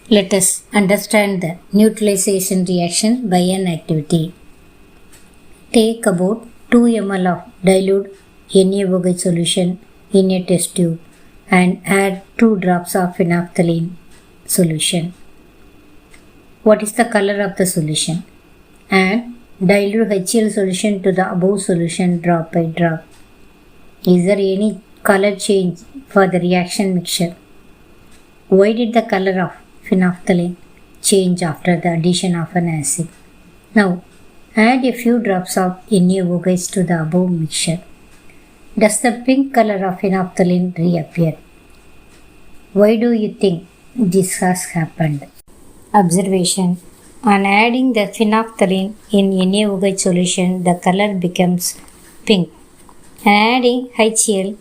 Let us understand the neutralization reaction by an activity. Take about 2 ml of dilute NaOH solution in a test tube and add 2 drops of phenolphthalein solution. What is the color of the solution? Add dilute HCl solution to the above solution drop by drop. Is there any color change for the reaction mixture? Why did the color of phenolphthalein change after the addition of an acid? Now, add a few drops of NaOH to the above mixture. Does the pink color of phenolphthalein reappear? Why do you think this has happened? Observation. On adding the phenolphthalein in NaOH solution, the color becomes pink. And adding HCl,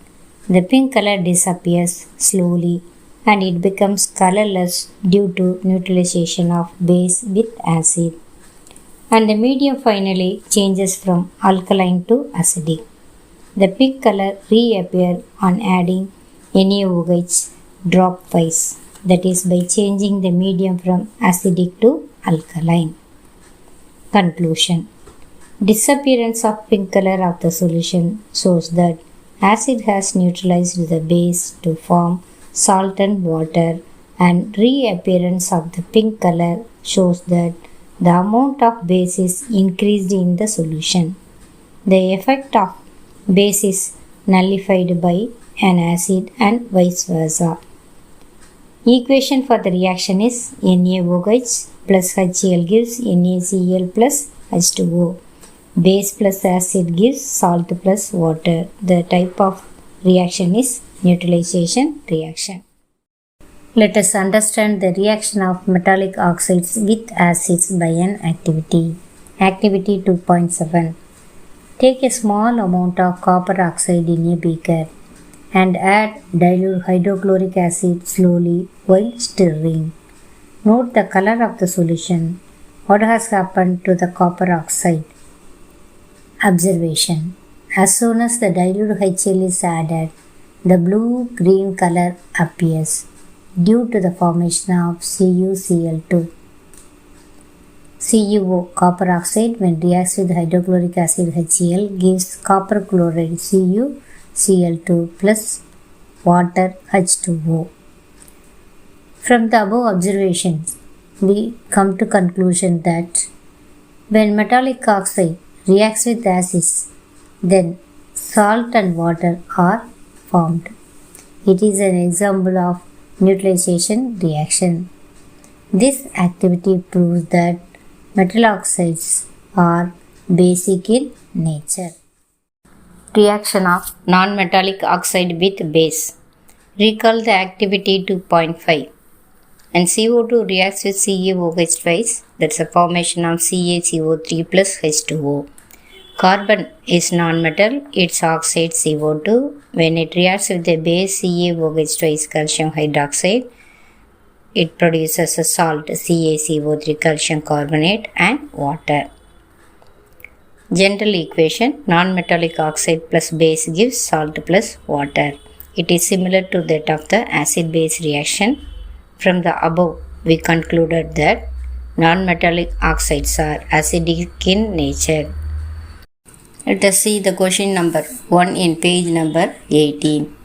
the pink color disappears slowly and it becomes colorless due to neutralization of base with acid. And the medium finally changes from alkaline to acidic. The pink color reappears on adding NaOH dropwise, that is by changing the medium from acidic to alkaline. Conclusion. Disappearance of pink color of the solution shows that acid has neutralized the base to form salt and water, and reappearance of the pink color shows that the amount of base is increased in the solution. The effect of base is nullified by an acid and vice versa. Equation for the reaction is NaOH plus HCl gives NaCl plus H2O. Base plus acid gives salt plus water. The type of reaction is neutralization reaction. Let us understand the reaction of metallic oxides with acids by an activity. Activity 2.7. Take a small amount of copper oxide in a beaker and add dilute hydrochloric acid slowly while stirring. Note the color of the solution. What has happened to the copper oxide? Observation. As soon as the dilute HCl is added, the blue-green color appears due to the formation of CuCl2. CuO, copper oxide, when reacts with hydrochloric acid HCl, gives copper chloride CuCl2 plus water H2O. From the above observations, we come to conclusion that when metallic oxide reacts with acids, then salt and water are formed. It is an example of neutralization reaction. This activity proves that metal oxides are basic in nature. Reaction of non-metallic oxide with base. Recall the activity 2.5. And CO2 reacts with CaOH twice, that's a formation of CaCO3 plus H2O. Carbon is non-metal, its oxide CO2. When it reacts with the base CaOH twice calcium hydroxide, it produces a salt CaCO3 calcium carbonate and water. General equation, non-metallic oxide plus base gives salt plus water. It is similar to that of the acid-base reaction. From the above, we concluded that non-metallic oxides are acidic in nature. Let us see the question number 1 in page number 18.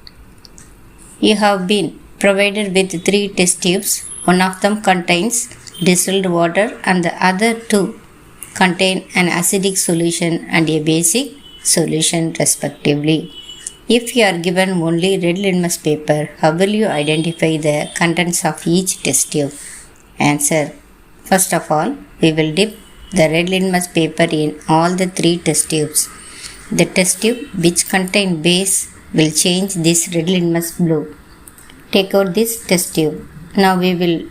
You have been provided with 3 test tubes. One of them contains distilled water and the other 2 contain an acidic solution and a basic solution respectively. If you are given only red litmus paper, how will you identify the contents of each test tube? Answer. First of all, we will dip the red litmus paper in all the 3 test tubes. The test tube which contain base will change this red litmus blue. Take out this test tube. Now we will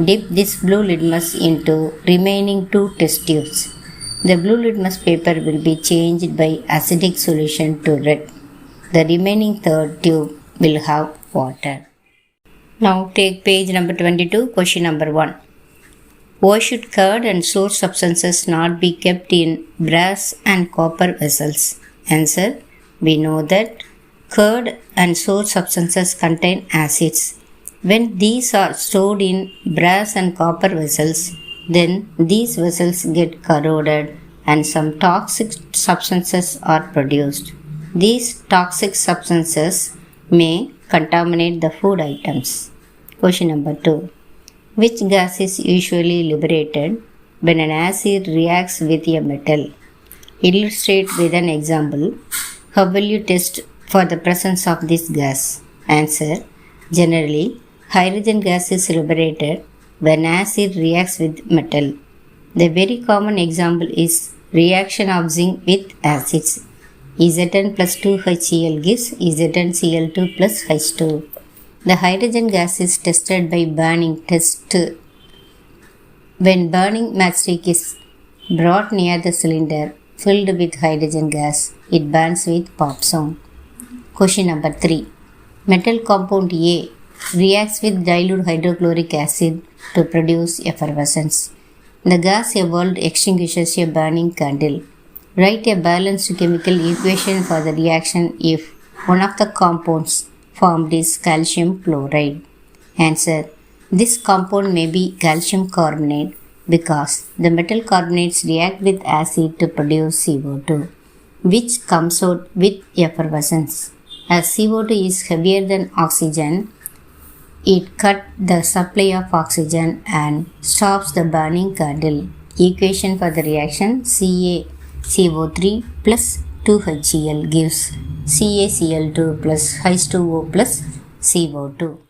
dip this blue litmus into remaining 2 test tubes. The blue litmus paper will be changed by acidic solution to red. The remaining third tube will have water. Now take page number 22, question number 1. Why should curd and sour substances not be kept in brass and copper vessels? Answer. We know that curd and sour substances contain acids. When these are stored in brass and copper vessels, then these vessels get corroded and some toxic substances are produced. These toxic substances may contaminate the food items. Question number 2. Which gas is usually liberated when an acid reacts with a metal? Illustrate with an example. How will you test for the presence of this gas? Answer. Generally, hydrogen gas is liberated when acid reacts with metal. The very common example is reaction of zinc with acids. Zn plus 2HCl gives ZnCl2 plus H2. The hydrogen gas is tested by burning test. When burning matchstick is brought near the cylinder filled with hydrogen gas, it burns with pop sound. Question number 3. Metal compound A reacts with dilute hydrochloric acid to produce effervescence. The gas evolved extinguishes a burning candle. Write a balanced chemical equation for the reaction if one of the compounds formed is calcium chloride. Answer. This compound may be calcium carbonate because the metal carbonates react with acid to produce CO2, which comes out with effervescence. As CO2 is heavier than oxygen, it cuts the supply of oxygen and stops the burning candle. Equation for the reaction CaCO3 plus 2HCl gives CaCl2 plus H2O plus CO2.